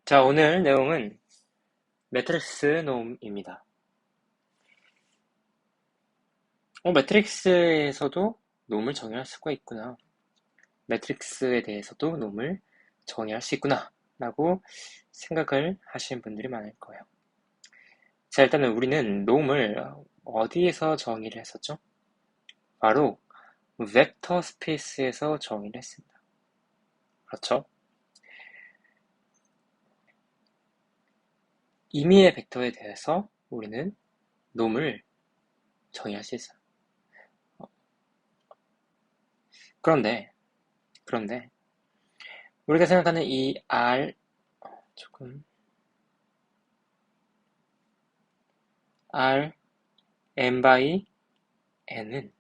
자, 오늘 내용은 매트릭스 놈입니다. 매트릭스에서도 놈을 정의할 수가 있구나. 매트릭스에 대해서도 놈을 정의할 수 있구나. 라고 생각을 하시는 분들이 많을 거예요. 자, 일단은 우리는 놈을 어디에서 정의를 했었죠? 바로 벡터 스페이스에서 정의를 했습니다. 그렇죠? 임의의 벡터에 대해서 우리는 놈을 정의할 수 있어요. 그런데 우리가 생각하는 이 R 조금 R n by n은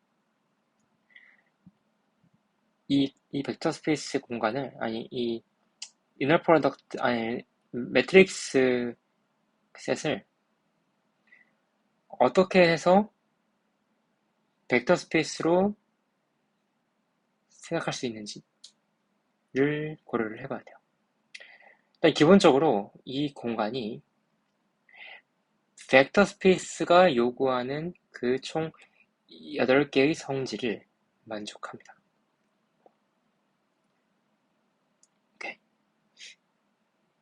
이 벡터 스페이스 공간을 이 이너 프로덕트 매트릭스 셋을 어떻게 해서 벡터 스페이스로 생각할 수 있는지를 고려를 해봐야 돼요. 일단 기본적으로 이 공간이 벡터 스페이스가 요구하는 그 총 8개의 성질을 만족합니다. 오케이.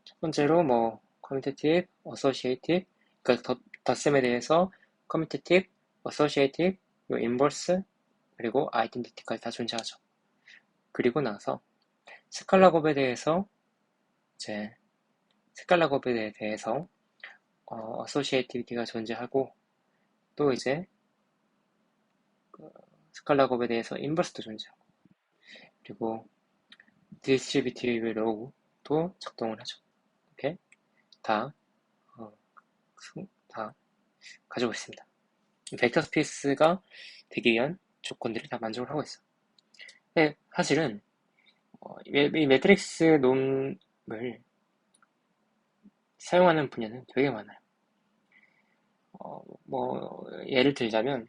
첫 번째로 커뮤테이티브, 어소시에이티브, 그러니까 덧셈에 대해서 커뮤테이티브, 어소시에이티브, 인버스, 그리고 아이덴티티까지 다 존재하죠. 그리고 나서 스칼라 곱에 대해서 어소시에이티비티가 존재하고, 또 이제 스칼라 곱에 대해서 인버스도 존재하고, 그리고 디스트리뷰티브 로우도 작동을 하죠. 이렇게 다 가지고 있습니다. 벡터 스페이스가 되기 위한 조건들이 다 만족을 하고 있어요. 근데 사실은 이 매트릭스 놈을 사용하는 분야는 되게 많아요. 예를 들자면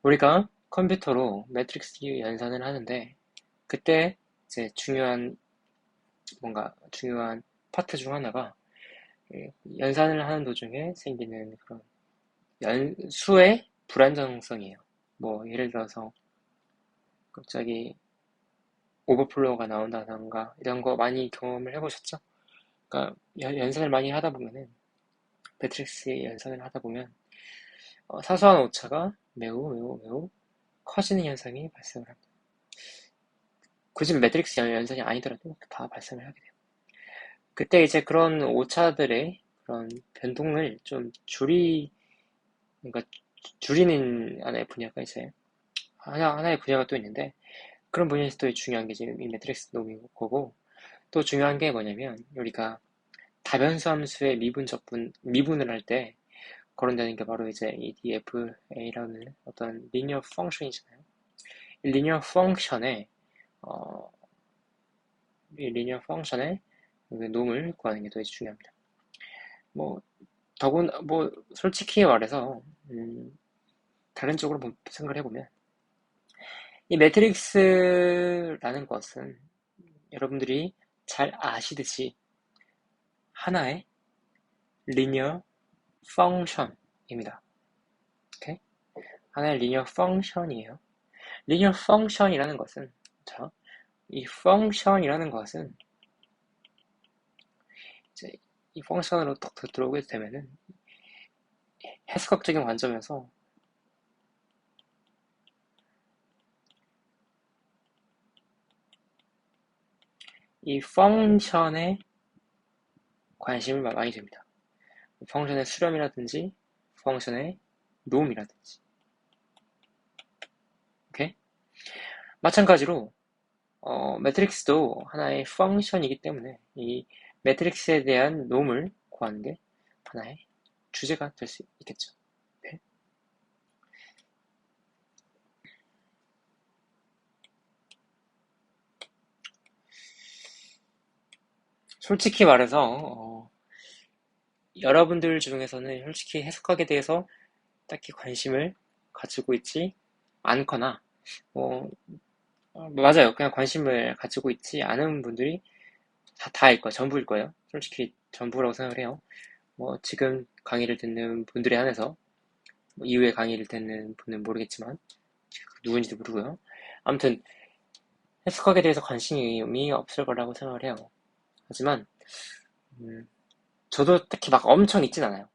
우리가 컴퓨터로 매트릭스 연산을 하는데, 그때 이제 중요한 파트 중 하나가 연산을 하는 도중에 생기는 그런 수의 불안정성이에요. 예를 들어서 갑자기 오버플로우가 나온다던가 이런 거 많이 경험을 해보셨죠? 그러니까 연산을 많이 하다 보면은, 매트릭스 연산을 하다 보면 사소한 오차가 매우 커지는 현상이 발생을 합니다. 굳이 매트릭스 연산이 아니더라도 다 발생을 하게 돼요. 그때 이제 그런 오차들의 그런 변동을 좀 그러니까 줄이는 하나의 분야가 이제 하나의 분야가 또 있는데, 그런 분야에서 또 중요한 게 지금 이 매트릭스 놈인 거고, 또 중요한 게 뭐냐면 우리가 다변수 함수의 미분을 할 때 거론되는 게 바로 이제 이 DFA라는 어떤 리니어 펑션이잖아요. 이 어, 리니어 펑션의 놈을 구하는 게 더 중요합니다. 뭐 솔직히 말해서 다른 쪽으로 생각을 해보면, 이 매트릭스라는 것은 여러분들이 잘 아시듯이 하나의 리니어 펑션입니다. 오케이? 하나의 리니어 펑션이에요. 리니어 펑션이라는 것은, 이 펑션이라는 것은 이제 이 펑션으로 딱 들어오게 되면은 해석학적인 관점에서 이 펑션에 관심을 많이 줍니다. 펑션의 수렴이라든지 펑션의 놈이라든지. 오케이? 마찬가지로 매트릭스도 하나의 펑션이기 때문에 이 매트릭스에 대한 놈을 구하는 게 하나의 주제가 될 수 있겠죠. 오케이? 솔직히 말해서 여러분들 중에서는 솔직히 해석학에 대해서 딱히 관심을 가지고 있지 않거나, 맞아요. 그냥 관심을 가지고 있지 않은 분들이 다일 거예요. 전부일 거예요. 솔직히 전부라고 생각을 해요. 뭐 지금 강의를 듣는 분들에 한해서 뭐 이후에 강의를 듣는 분은 모르겠지만 누군지도 모르고요. 아무튼 해석학에 대해서 관심이 없을 거라고 생각을 해요. 하지만 음, 저도 딱히 막 엄청 있진 않아요.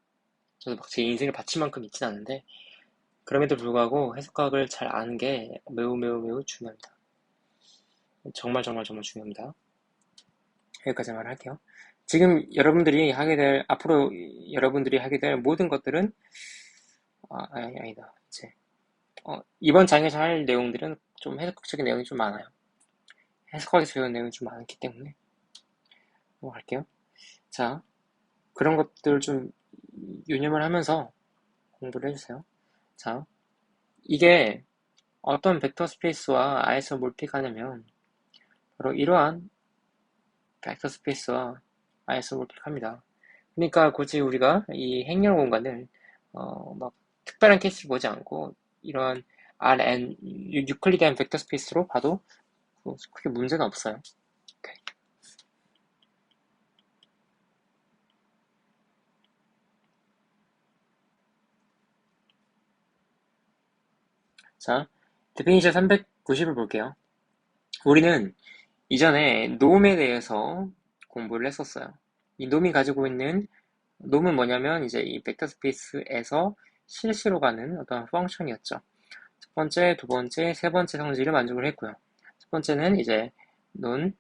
저도 막 제 인생을 바칠 만큼 있진 않은데 그럼에도 불구하고 해석학을 잘 아는 게 매우 매우 매우 중요합니다. 정말 정말 정말 중요합니다. 여기까지만 할게요. 지금 여러분들이 하게 될 앞으로 여러분들이 하게 될 모든 것들은 아니다. 이제 이번 장에서 할 내용들은 좀 해석학적인 내용이 좀 많아요. 해석학에서 배운 내용이 좀 많기 때문에 넘어갈게요. 자, 그런 것들 좀 유념을 하면서 공부를 해주세요. 자, 이게 어떤 벡터 스페이스와 아이소몰픽하냐면 바로 이러한 벡터 스페이스와 아이소몰픽합니다. 그러니까 굳이 우리가 이 행렬 공간을 막 특별한 케이스를 보지 않고 이러한 Rn 유클리드한 벡터 스페이스로 봐도 크게 문제는 없어요. 오케이. 자, 데피니션 390을 볼게요. 우리는 이전에 놈에 대해서 공부를 했었어요. 이 놈이 가지고 있는 놈은 뭐냐면 이제 이 벡터 스페이스에서 실수로 가는 어떤 펑션이었죠. 첫 번째, 두 번째, 세 번째 성질을 만족을 했고요. 첫 번째는 이제 논,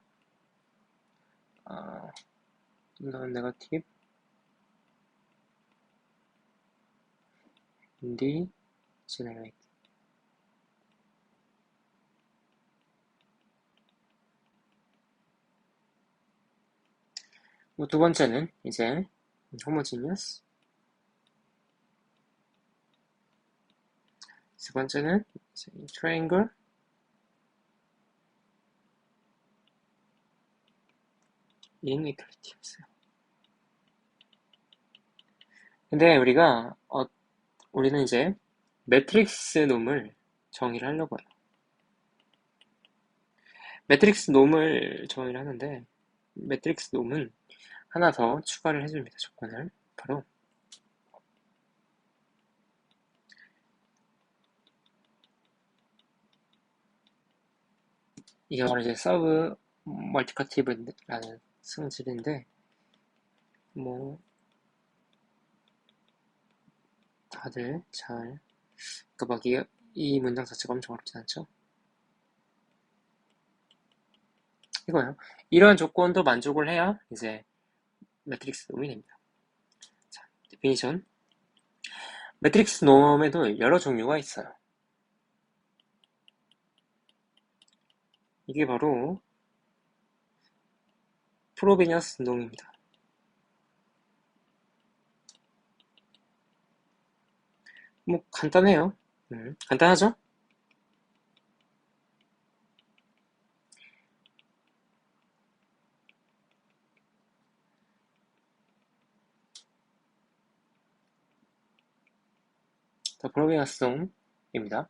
논 네거티브, 인디, 제네레이트. 두 번째는 이제 호모지니어스. 세 번째는 이제 트라이앵글, 이니퀄리티였어요. 근데 우리는 이제 매트릭스 놈을 정의를 하려고 해요. 매트릭스 놈을 정의를 하는데 매트릭스 놈은 하나 더 추가를 해줍니다. 조건을. 바로 이게 바로 이제 서브 멀티커티브라는 성질인데 뭐 다들 잘 그러니까 막 이 문장 자체가 엄청 어렵진 않죠? 이거요. 이런 조건도 만족을 해야 이제 매트릭스 놈이 됩니다. 자, 데피니션. 매트릭스 놈에도 여러 종류가 있어요. 이게 바로 프로비니어스 놈입니다. 뭐 간단해요. 간단하죠? 더 프로비니어스 놈입니다.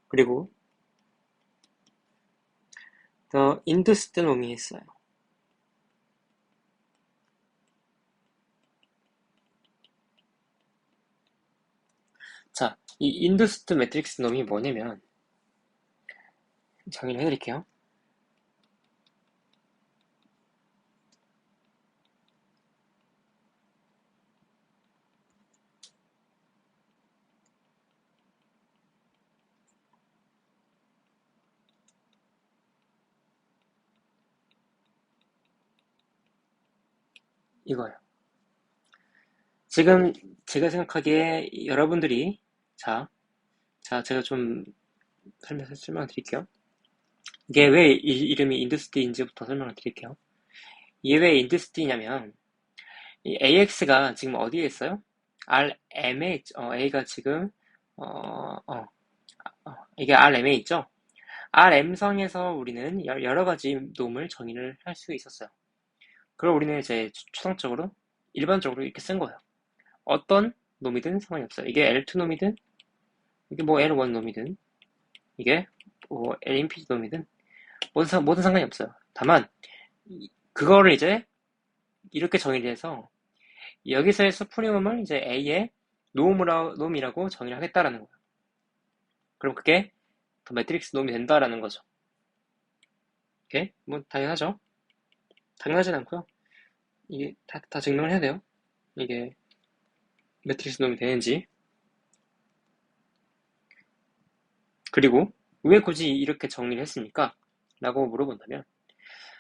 그리고 더 인두스드 놈이 있어요. 자, 이 인두스드 매트릭스 놈이 뭐냐면 정의를 해드릴게요. 이거예요. 지금 제가 생각하기에 여러분들이 제가 좀 설명을 드릴게요. 이게 왜 이름이 인더스티인지부터 설명을 드릴게요. 이게 왜 인더스티냐면 이 AX가 지금 어디에 있어요? RM에 있죠. A가 지금 이게 RM에 있죠. RM성에서 우리는 여러 가지 놈을 정의를 할 수 있었어요. 그럼 우리는 이제 추상적으로 일반적으로 이렇게 쓴 거예요. 어떤 놈이든 상관이 없어요. 이게 L2 놈이든 이게 뭐 L1 놈이든 이게 뭐 LMPG 놈이든 모든 상관이 없어요. 다만 그거를 이제 이렇게 정의를 해서 여기서의 수프리멈을 이제 A의 놈이라고 정의를 하겠다라는 거예요. 그럼 그게 더 매트릭스 놈이 된다라는 거죠. 오케이? 뭐 당연하죠. 당연하진 않고요. 이게 다 증명을 해야 돼요. 이게 매트릭스 놈이 되는지. 그리고 왜 굳이 이렇게 정리를 했습니까? 라고 물어본다면,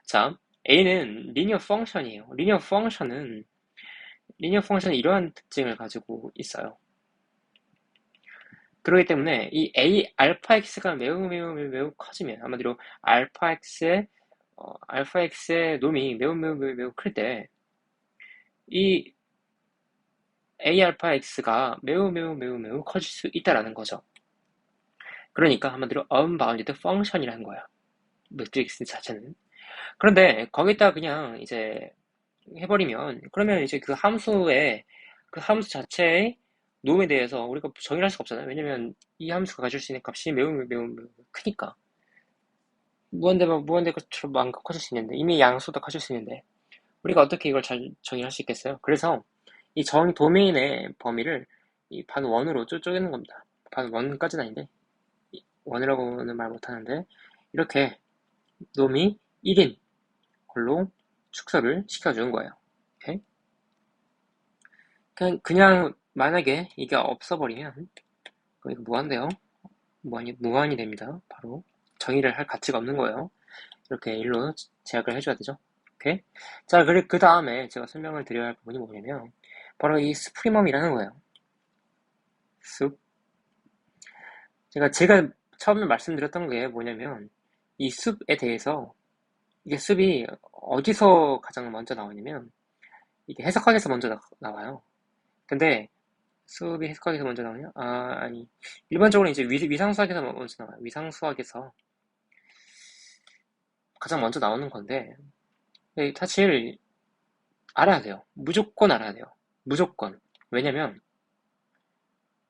자, A는 리니어 펑션이에요. 리니어 펑션은 이러한 특징을 가지고 있어요. 그렇기 때문에 이 A 알파 x가 매우 커지면, 한마디로 알파 x의 놈이 매우 클 때 이 A 알파 x가 매우 커질 수 있다라는 거죠. 그러니까 한마디로 unbounded function이라는 거야. 매트릭스 자체는. 그런데 거기다 그냥 이제 해버리면, 그러면 이제 그 함수 자체의 놈에 대해서 우리가 정의를 할 수가 없잖아요. 왜냐면 이 함수가 가질 수 있는 값이 매우 크니까. 무한대 것처럼 만큼 커질 수 있는데, 이미 양수도 커질 수 있는데, 우리가 어떻게 이걸 잘 정의할 수 있겠어요? 그래서 이 정 도메인의 범위를 이 반 원으로 쪼개는 겁니다. 반 원까지는 아닌데, 원이라고는 말 못하는데, 이렇게 놈이 1인 걸로 축소를 시켜주는 거예요. 오케이? 그냥 만약에 이게 없어버리면, 이거 무한대요. 무한이 됩니다. 바로. 정의를 할 가치가 없는 거예요. 이렇게 일로 제약을 해줘야 되죠. 오케이? 자, 그 다음에 제가 설명을 드려야 할 부분이 뭐냐면, 바로 이 스프리멈이라는 거예요. 숲. 제가 처음에 말씀드렸던 게 뭐냐면, 이 숲에 대해서, 이게 숲이 어디서 가장 먼저 나오냐면, 이게 해석학에서 먼저 나와요. 근데, 숲이 해석학에서 먼저 나오냐? 아니. 일반적으로 이제 위상수학에서 먼저 나와요. 위상수학에서 가장 먼저 나오는 건데, 사실, 알아야 돼요. 무조건 알아야 돼요. 무조건. 왜냐면,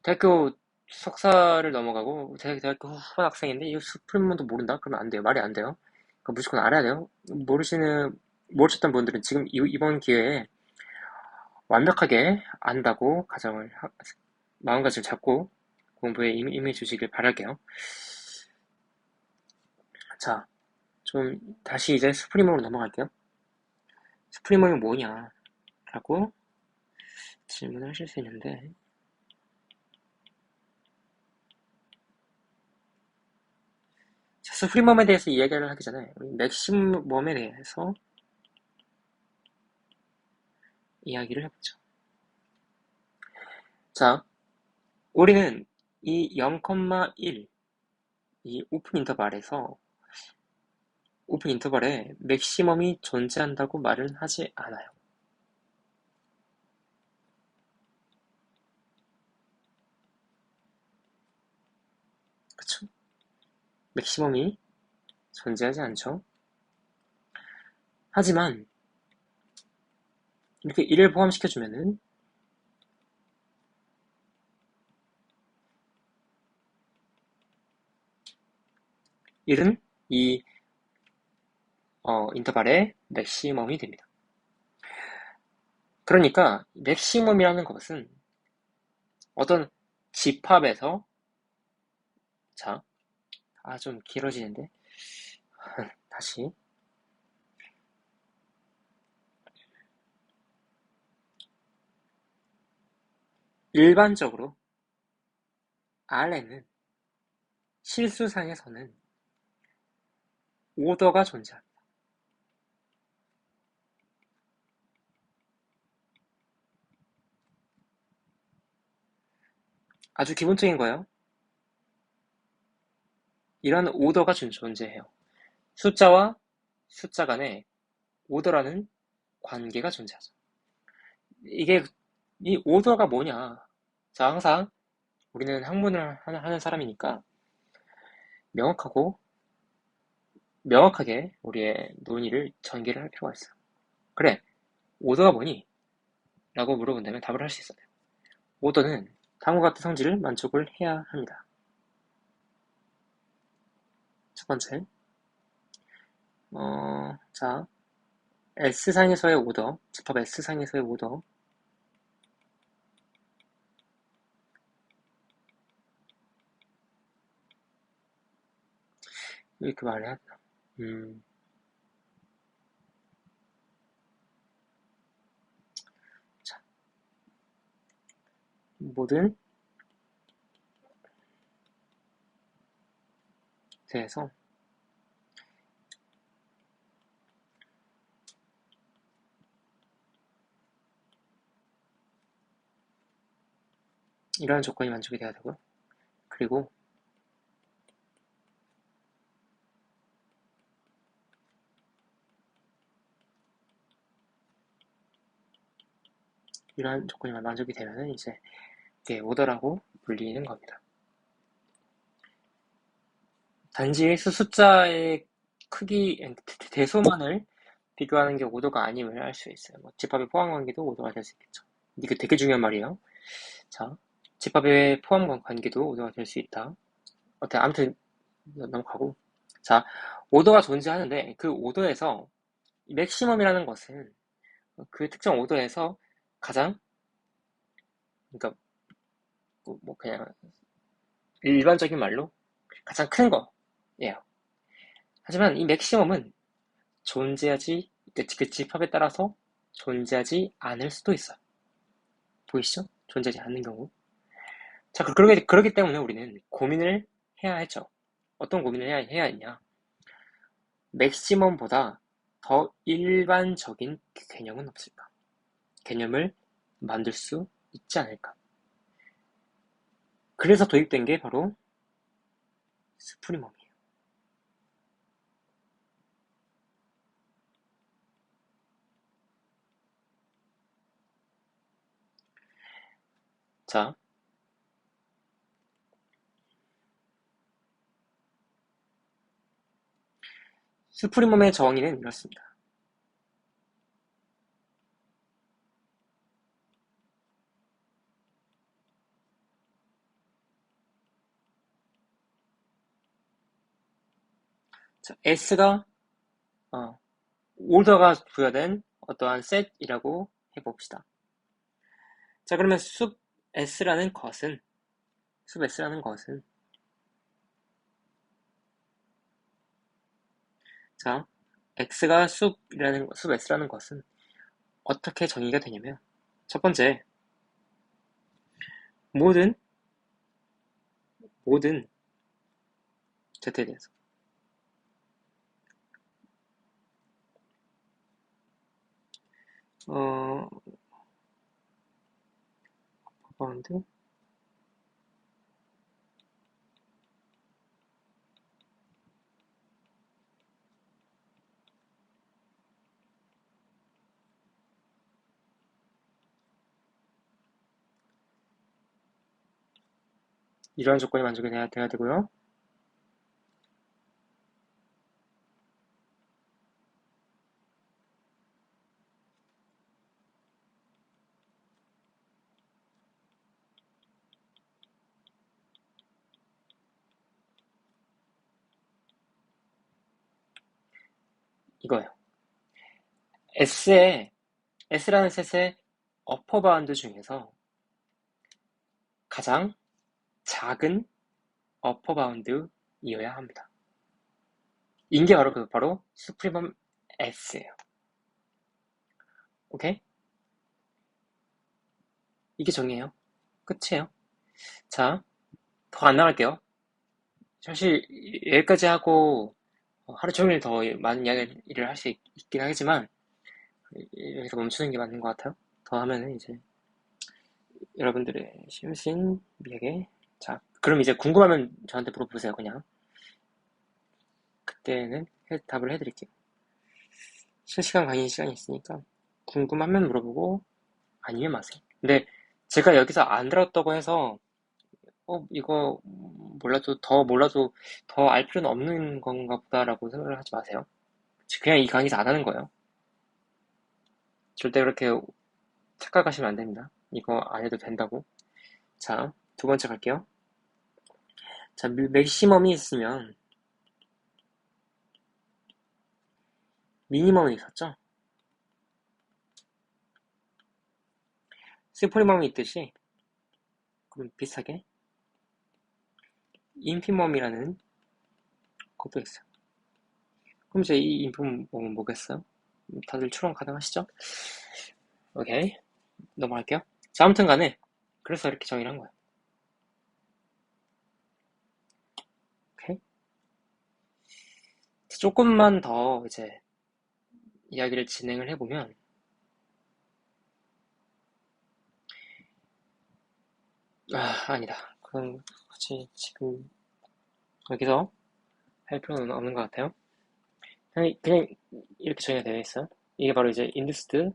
대학교 석사를 넘어가고 대학교 후반 학생인데 이 수풀문도 모른다? 그러면 안 돼요. 말이 안 돼요. 그러니까 무조건 알아야 돼요. 모르셨던 분들은 지금 이번 기회에 완벽하게 안다고 마음가짐을 잡고 공부에 임해 주시길 바랄게요. 자, 좀 다시 이제 스프리멈으로 넘어갈게요. 스프리멈이 뭐냐? 라고 질문을 하실 수 있는데, 스프리멈에 대해서 이야기를 하기 전에 우리 맥시멈에 대해서 이야기를 해보죠. 자, 우리는 이 0,1, 이 오픈 인터벌에 맥시멈이 존재한다고 말은 하지 않아요. 그쵸? 맥시멈이 존재하지 않죠. 하지만 이렇게 1을 포함시켜주면은 1은 이 인터벌의 맥시멈이 됩니다. 그러니까 맥시멈이라는 것은 어떤 집합에서, 자, 좀 길어지는데 다시, 일반적으로 R에는 실수상에서는 오더가 존재합니다. 아주 기본적인 거예요. 이런 오더가 존재해요. 숫자와 숫자 간에 오더라는 관계가 존재하죠. 이 오더가 뭐냐? 자, 항상 우리는 학문을 하는 사람이니까 명확하게 우리의 논의를 전개를 할 필요가 있어요. 그래, 오더가 뭐니? 라고 물어본다면 답을 할 수 있어요. 오더는 다음과 같은 성질을 만족을 해야 합니다. 첫 번째, 자, S상에서의 오더, 집합 S상에서의 오더, 이렇게 말해야 되나? 자, 모든 세에서 이러한 조건이 만족이 돼야 되고요. 그리고 이러한 조건이 만족이 되면은 이제 이게 오더라고 불리는 겁니다. 단지 숫자의 크기, 대소만을 비교하는 게 오더가 아님을 알 수 있어요. 뭐 집합의 포함 관계도 오더가 될 수 있겠죠. 이게 되게 중요한 말이에요. 자, 집합의 포함 관계도 오더가 될 수 있다. 아무튼 넘어가고. 자, 오더가 존재하는데 그 오더에서 맥시멈이라는 것은 그 특정 오더에서 가장, 그러니까 뭐 그냥 일반적인 말로 가장 큰 거예요. 하지만 이 맥시멈은 존재하지, 그 집합에 따라서 존재하지 않을 수도 있어요. 보이시죠? 존재하지 않는 경우. 자, 그러기 때문에 우리는 고민을 해야 했죠. 어떤 고민을 해야 했냐? 맥시멈보다 더 일반적인 개념은 없을까? 개념을 만들 수 있지 않을까? 그래서 도입된 게 바로 스프리멈이에요. 자, 스프리멈의 정의는 이렇습니다. 자, S가 오더가 부여된 어떠한 셋이라고 해봅시다. 자, 그러면 숲 S라는 것은 자, X가 숲 S라는 것은 어떻게 정의가 되냐면, 첫 번째, 모든 Z에 대해서 어, 바운드 이러한 조건이 만족이 돼야 되고요. 이거예요. S라는 셋의 어퍼 바운드 중에서 가장 작은 어퍼 바운드이어야 합니다. 인게 바로 스프리멈 S예요. 오케이? 이게 정의예요. 끝이에요. 자, 더 안 나갈게요. 사실 여기까지 하고 하루 종일 더 많은 이야기를 할 수 있긴 하겠지만 여기서 멈추는 게 맞는 것 같아요. 더 하면은 이제 여러분들의 심신미하게. 자, 그럼 이제 궁금하면 저한테 물어보세요. 그냥 그때는 답을 해드릴게요. 실시간 강의 시간이 있으니까 궁금하면 물어보고 아니면 마세요. 근데 제가 여기서 안 들었다고 해서 이거 몰라도 더 알 필요는 없는 건가 보다라고 생각을 하지 마세요. 그냥 이 강의에서 안 하는 거예요. 절대 그렇게 착각하시면 안 됩니다. 이거 안 해도 된다고. 자, 두 번째 갈게요. 자, 맥시멈이 있으면 미니멈이 있었죠? 스프리멈이 있듯이 그럼 비슷하게 인피멈이라는 것도 있어요. 그럼 이제 이 인피멈은 뭐겠어요? 다들 추론 가능하시죠? 오케이, 넘어갈게요. 자, 아무튼 간에 그래서 이렇게 정의를 한 거예요. 오케이? 조금만 더 이제 이야기를 진행을 해보면 아니다. 그건 굳이 지금 여기서 할 필요는 없는 것 같아요. 그냥 이렇게 정의가 되어 있어요. 이게 바로 이제 인듀스드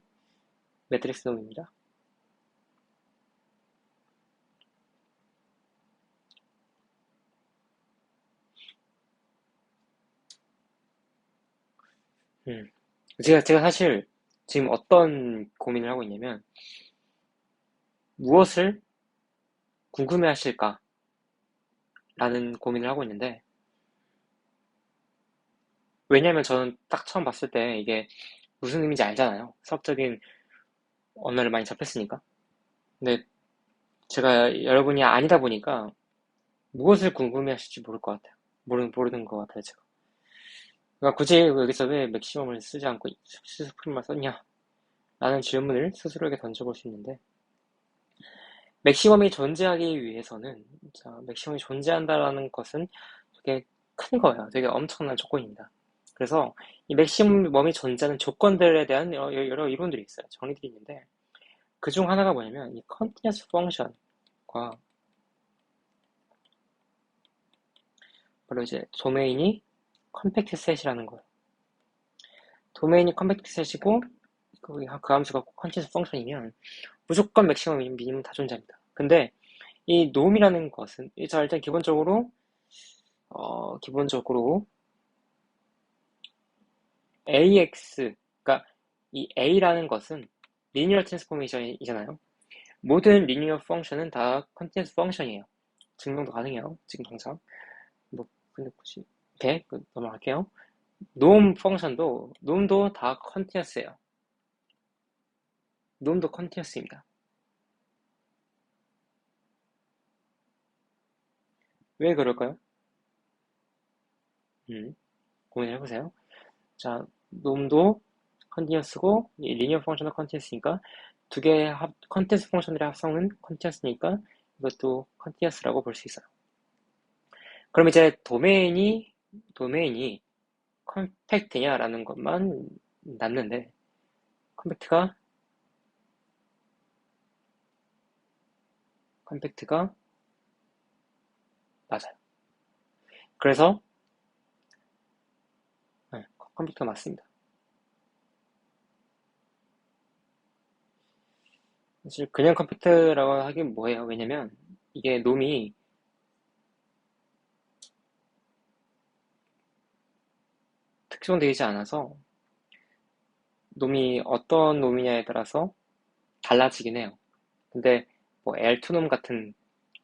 매트릭스 놈입니다. 음. 제가 사실 지금 어떤 고민을 하고 있냐면 무엇을 궁금해 하실까라는 고민을 하고 있는데 왜냐면 저는 딱 처음 봤을 때 이게 무슨 의미인지 알잖아요. 수학적인 언어를 많이 접했으니까. 근데 제가 여러분이 아니다 보니까 무엇을 궁금해 하실지 모를 것 같아요. 모르는 것 같아요, 제가. 그러니까 굳이 여기서 왜 맥시멈을 쓰지 않고 스프림만 썼냐? 라는 질문을 스스로에게 던져볼 수 있는데, 맥시멈이 존재하기 위해서는, 자, 맥시멈이 존재한다라는 것은 되게 큰 거예요. 되게 엄청난 조건입니다. 그래서 이 맥시멈이 존재하는 조건들에 대한 여러 이론들이 있어요. 정리들이 있는데, 그 중 하나가 뭐냐면, 이 컨티뉴어스 펑션과 바로 이제 도메인이 컴팩트 셋이라는 거예요. 도메인이 컴팩트 셋이고, 그 함수가 컨티뉴어스 펑션이면, 무조건 맥시멈, 미니멈 다 존재합니다. 근데 이 놈이라는 것은 자 일단 기본적으로 AX 그러니까 이 A라는 것은 리니어 트랜스포메이션이잖아요. 모든 리니어 펑션은 다 컨티뉴어스 펑션이에요. 증명도 가능해요. 지금 당장 뭐 근데 굳이 이렇게 넘어갈게요. 놈도 다 컨티뉴어스예요. 놈도 컨티뉴어스입니다. 왜 그럴까요? 고민해보세요. 자, 놈도 컨티뉴어스고 리니어 펑션도 컨티뉴어스니까 두 개의 컨티뉴어스 펑션들의 합성은 컨티뉴어스니까 이것도 컨티뉴어스라고 볼 수 있어요. 그럼 이제 도메인이 컴팩트냐라는 것만 남는데 컴팩트가 맞아요. 그래서 네, 컴팩트가 맞습니다. 사실 그냥 컴팩트라고 하긴 뭐해요. 왜냐면 이게 놈이 특정되지 않아서 놈이 어떤 놈이냐에 따라서 달라지긴 해요. 근데 뭐 L2놈 같은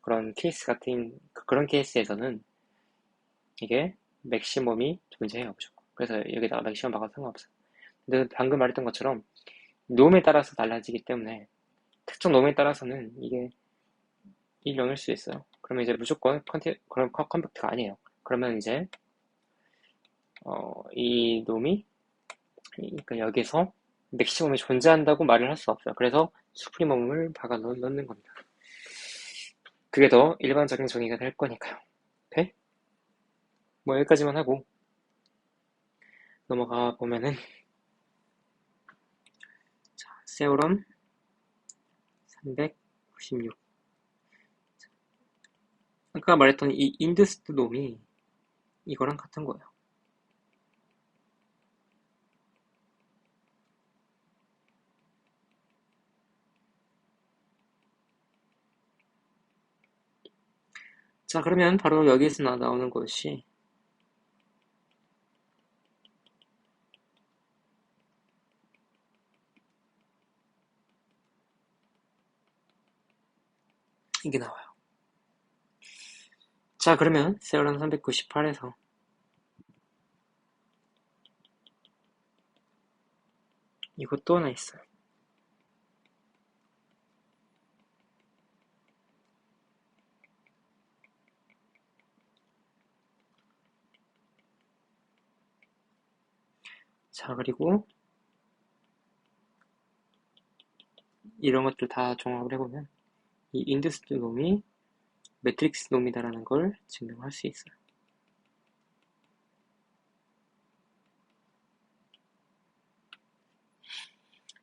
그런 케이스에서는 이게 맥시멈이 존재해요, 무조건. 그래서 여기다가 맥시멈 박아도 상관없어요. 근데 방금 말했던 것처럼 놈에 따라서 달라지기 때문에 특정 놈에 따라서는 이게 1, 0일 수 있어요. 그러면 이제 무조건 그런 컴팩트가 아니에요. 그러면 이제 이 놈이 그러니까 여기서 맥시멈이 존재한다고 말을 할 수 없어요. 그래서 수프리멈을 박아 넣는 겁니다. 그게 더 일반적인 정의가 될 거니까요. 오케이? 뭐 여기까지만 하고 넘어가 보면은 세오럼 396 아까 말했던 이 인드스트 놈이 이거랑 같은 거예요. 자, 그러면 바로 여기에서 나오는 것이 이게 나와요. 자, 그러면 세오람 398에서 이것도 하나 있어요. 자, 그리고 이런 것들 다 종합을 해보면 이 인더스트 놈이 매트릭스 놈이다라는 걸 증명할 수 있어요.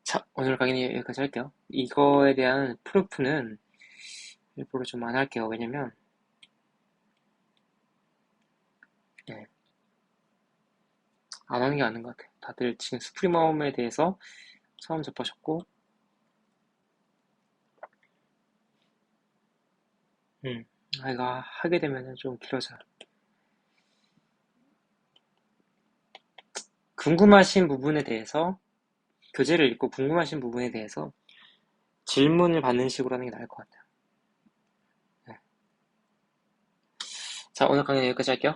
자, 오늘 강의는 여기까지 할게요. 이거에 대한 프루프는 일부러 좀 안 할게요. 왜냐면 네, 안 하는 게 맞는 것 같아요. 다들 지금 스프링마움에 대해서 처음 접하셨고 이거 하게 되면 좀 길어져요. 궁금하신 부분에 대해서 교재를 읽고 궁금하신 부분에 대해서 질문을 받는 식으로 하는 게 나을 것 같아요. 네. 자, 오늘 강의는 여기까지 할게요.